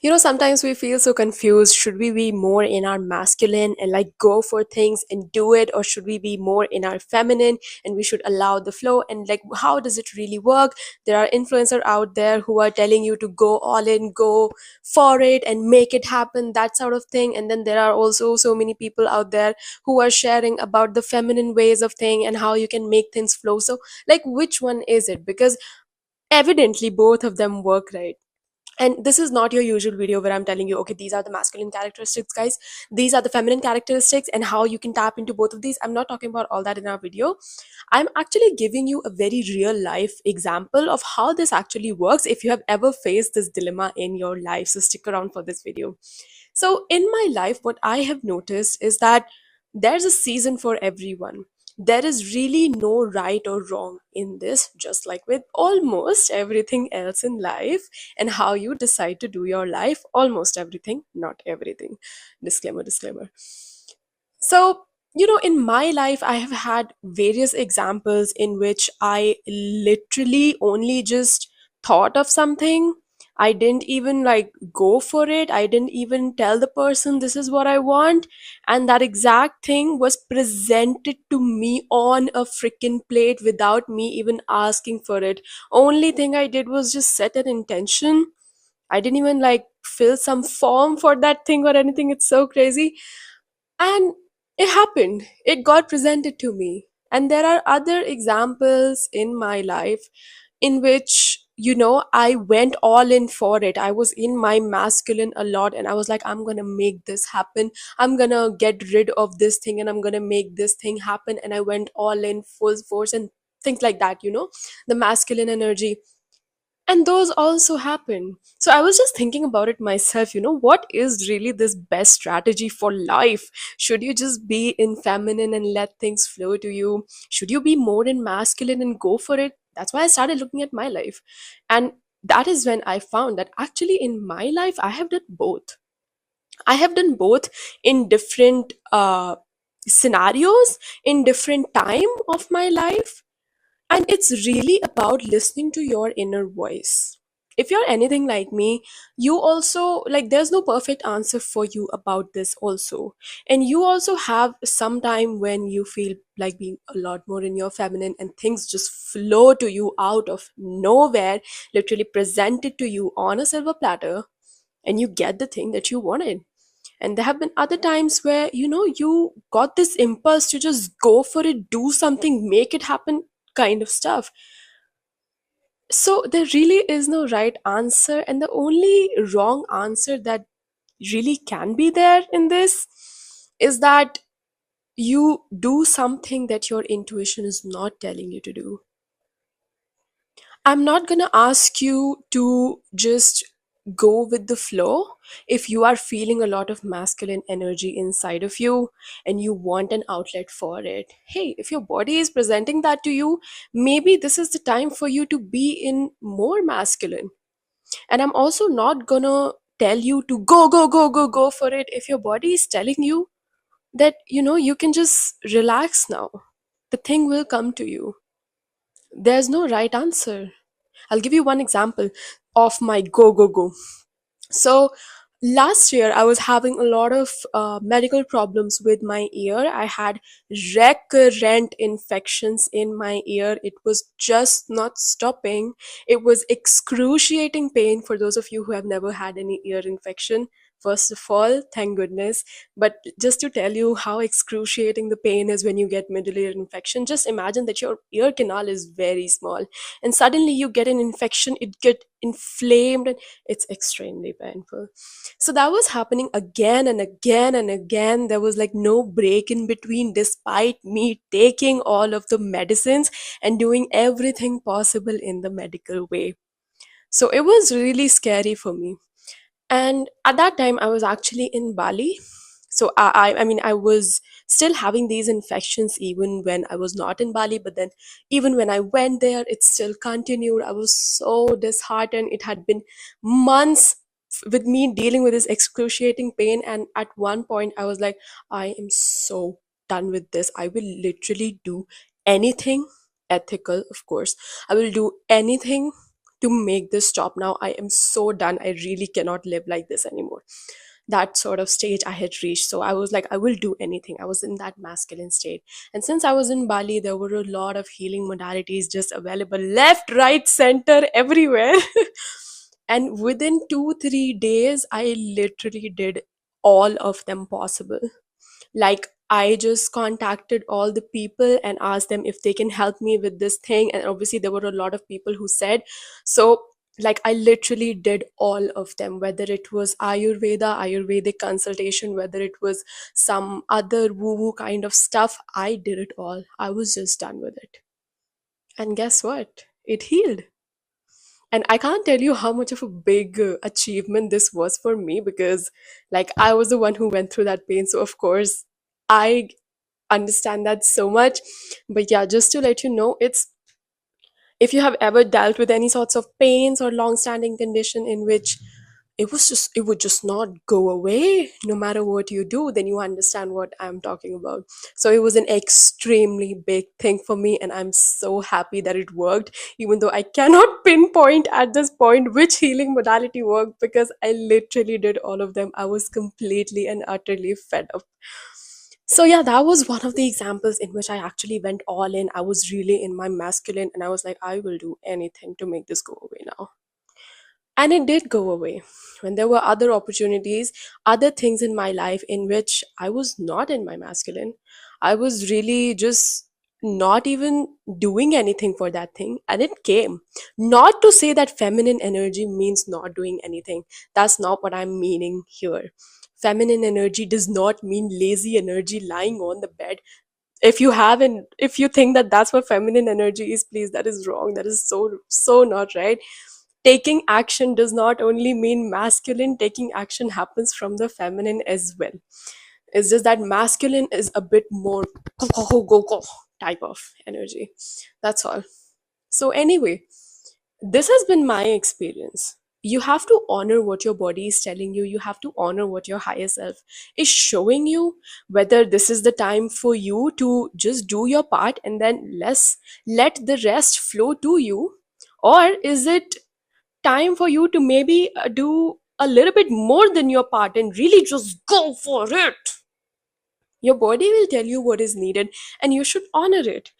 Sometimes we feel so confused. Should we be more in our masculine and like go for things and do it, or should we be more in our feminine and we should allow the flow? And like, how does it really work? There are influencers out there who are telling you to go all in, go for it, and make it happen, that sort of thing. And then there are also so many people out there who are sharing about the feminine ways of thing and how you can make things flow. So, like, which one is it? Because evidently both of them work, right? And this is not your usual video where I'm telling you, okay, these are the masculine characteristics, guys, these are the feminine characteristics, and how you can tap into both of these. I'm not talking about all that in our video. I'm actually giving you a very real life example of how this actually works if you have ever faced this dilemma in your life. So stick around for this video. So, in my life, what I have noticed is that there's a season for everyone. There is really no right or wrong in this, just like with almost everything else in life, and how you decide to do your life. Almost everything, not everything. Disclaimer, disclaimer. So, in my life, I have had various examples in which I literally only just thought of something. I didn't even like go for it. I didn't even tell the person this is what I want. And that exact thing was presented to me on a freaking plate without me even asking for it. Only thing I did was just set an intention. I didn't even like fill some form for that thing or anything. It's so crazy. And it happened. It got presented to me. And there are other examples in my life in which, I went all in for it. I was in my masculine a lot and I was like, I'm going to make this happen. I'm going to get rid of this thing and I'm going to make this thing happen. And I went all in full force and things like that, the masculine energy. And those also happen. So I was just thinking about it myself, what is really this best strategy for life? Should you just be in feminine and let things flow to you? Should you be more in masculine and go for it? That's why I started looking at my life. And that is when I found that actually in my life, I have done both. I have done both in different scenarios, in different time of my life. And it's really about listening to your inner voice. If you're anything like me, you also, like, there's no perfect answer for you about this, also. And you also have some time when you feel like being a lot more in your feminine and things just flow to you out of nowhere, literally presented to you on a silver platter, and you get the thing that you wanted. And there have been other times where, you got this impulse to just go for it, do something, make it happen kind of stuff. So there really is no right answer. And the only wrong answer that really can be there in this is that you do something that your intuition is not telling you to do. I'm not going to ask you to just go with the flow. If you are feeling a lot of masculine energy inside of you and you want an outlet for it, hey, if your body is presenting that to you, maybe this is the time for you to be in more masculine. And I'm also not going to tell you to go, go, go, go, go for it if your body is telling you that, you can just relax now. The thing will come to you. There's no right answer. I'll give you one example of my go, go, go. So last year, I was having a lot of medical problems with my ear. I had recurrent infections in my ear. It was just not stopping. It was excruciating pain for those of you who have never had any ear infection. First of all, thank goodness. But just to tell you how excruciating the pain is when you get middle ear infection, just imagine that your ear canal is very small and suddenly you get an infection, it get inflamed, and it's extremely painful. So that was happening again and again and again. There was like no break in between, despite me taking all of the medicines and doing everything possible in the medical way. So it was really scary for me. And at that time, I was actually in Bali. So I mean, I was still having these infections even when I was not in Bali. But then, even when I went there, it still continued. I was so disheartened. It had been months with me dealing with this excruciating pain. And at one point, I was like, I am so done with this. I will literally do anything ethical, of course. I will do anything to make this stop now. I am so done. I really cannot live like this anymore. That sort of stage I had reached. So I was like, I will do anything. I was in that masculine state. And since I was in Bali, there were a lot of healing modalities just available left, right, center, everywhere. And within 2, 3 days, I literally did all of them possible. Like, I just contacted all the people and asked them if they can help me with this thing. And obviously, there were a lot of people who said so. Like, I literally did all of them, whether it was Ayurvedic consultation, whether it was some other woo woo kind of stuff. I did it all. I was just done with it. And guess what? It healed. And I can't tell you how much of a big achievement this was for me, because like I was the one who went through that pain. So of course I understand that so much. But yeah, just to let you know, it's, if you have ever dealt with any sorts of pains or long standing condition in which it would just not go away no matter what you do, then you understand what I'm talking about. So it was an extremely big thing for me, and I'm so happy that it worked, even though I cannot pinpoint at this point which healing modality worked, because I literally did all of them. I was completely and utterly fed up. So yeah, that was one of the examples in which I actually went all in. I was really in my masculine, and I was like, I will do anything to make this go away now. And it did go away. When there were other opportunities, other things in my life in which I was not in my masculine, I was really just not even doing anything for that thing, and it came. Not to say that feminine energy means not doing anything. That's not what I'm meaning here. Feminine energy does not mean lazy energy lying on the bed. If you haven't, if you think that that's what feminine energy is, please, that is wrong. That is so not right. Taking action does not only mean masculine. Taking action happens from the feminine as well. It's just that masculine is a bit more go type of energy. That's all. So anyway, this has been my experience. You have to honor what your body is telling you. You have to honor what your higher self is showing you, whether this is the time for you to just do your part and then let the rest flow to you, or is it time for you to maybe do a little bit more than your part and really just go for it. Your body will tell you what is needed, and you should honor it.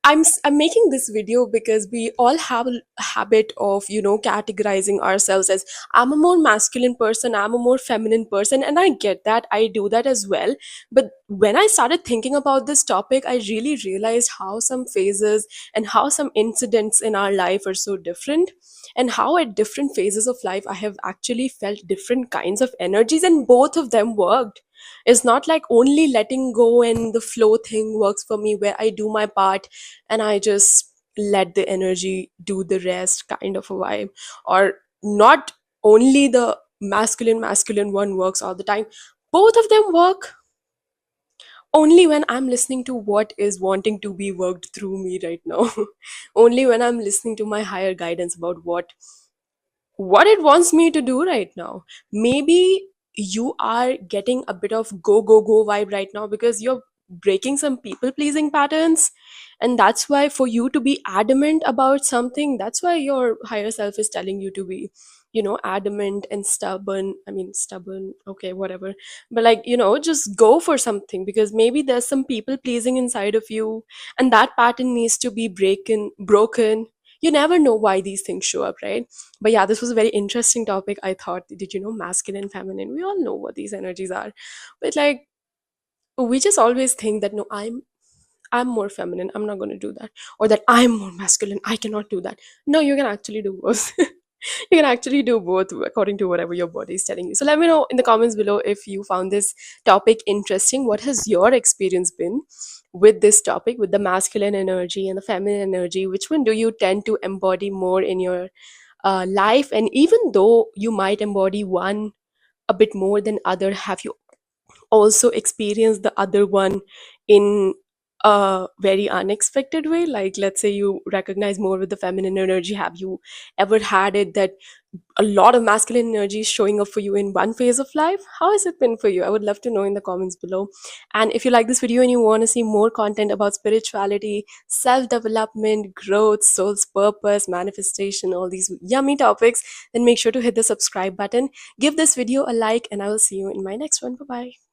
I'm making this video because we all have a habit of, categorizing ourselves as, I'm a more masculine person, I'm a more feminine person, and I get that. I do that as well. But when I started thinking about this topic, I really realized how some phases and how some incidents in our life are so different, and how at different phases of life I have actually felt different kinds of energies, and both of them worked. It's not like only letting go and the flow thing works for me, where I do my part and I just let the energy do the rest kind of a vibe. Or not only the masculine one works all the time. Both of them work only when I'm listening to what is wanting to be worked through me right now. Only when I'm listening to my higher guidance about what it wants me to do right now. Maybe you are getting a bit of go vibe right now because you're breaking some people pleasing patterns, and that's why, for you to be adamant about something, that's why your higher self is telling you to be, adamant and stubborn. I mean, stubborn, okay, whatever. But like, just go for something, because maybe there's some people pleasing inside of you, and that pattern needs to be broken. You never know why these things show up, right? But yeah, this was a very interesting topic. I thought, did you know masculine, feminine? We all know what these energies are. But like, we just always think that, no, I'm more feminine, I'm not going to do that. Or that I'm more masculine, I cannot do that. No, you can actually do both. You can actually do both according to whatever your body is telling you. So let me know in the comments below if you found this topic interesting. What has your experience been with this topic, with the masculine energy and the feminine energy? Which one do you tend to embody more in your life? And even though you might embody one a bit more than other, have you also experience the other one in a very unexpected way? Like, let's say you recognize more with the feminine energy. Have you ever had it that a lot of masculine energy showing up for you in one phase of life. How has it been for you? I would love to know in the comments below. And if you like this video and you want to see more content about spirituality, self-development, growth, soul's purpose, manifestation, all these yummy topics, then make sure to hit the subscribe button. Give this video a like, and I will see you in my next one. Bye bye.